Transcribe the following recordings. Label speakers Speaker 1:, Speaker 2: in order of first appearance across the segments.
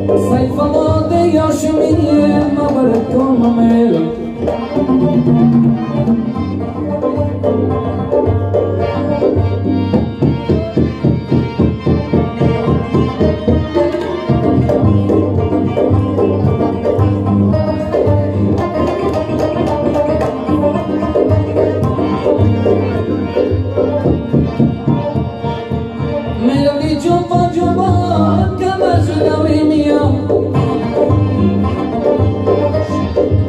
Speaker 1: سیف آباده یا شمیه مبرد کنم میرم میروی جنبا جنبا کمش روی میام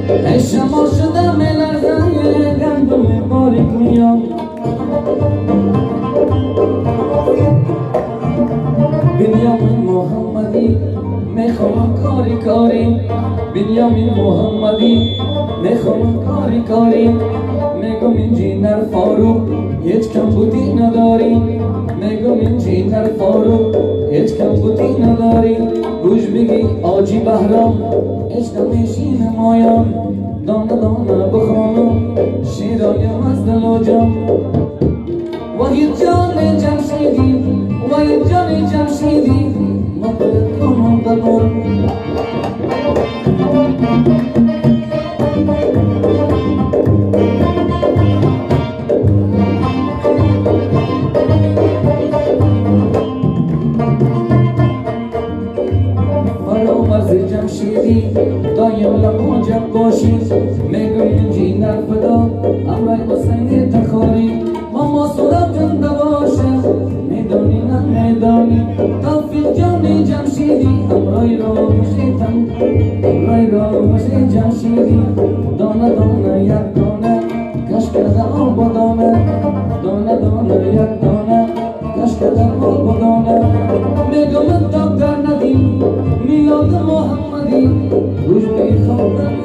Speaker 1: ای شما شده میلرزن گندم باریک میام بنیامین محمدی میخوام کاری کاری بنیامین محمدی میخوام کاری کاری میگم این جینر فاروق هیچ کم بودی نداری میگم این جینر فاروق هیچ کم بودی نداری گوش بگی آجی بهرام عشق میشین مایان دانه دانه بخوانم شیرای مزدل و جان وحید جان جمشیدی وحید جان جمشیدی مبرد کنم ببر فرامرز جمشیدی دایم لقاجب باشی میگم این جینر فدا امرای حسین تخاری ماما صورت زنده باشه میدانی نه میدانی توفیق جان جمشیدی امرای را مشیتم امرای را مشی جمشیدی دانه دانه یک دانه کش کرده آب دانه دانه دانه یک دانه کش کرده آب دانه میگم دکتر ندیم میلاد محمدی گوش بی خبر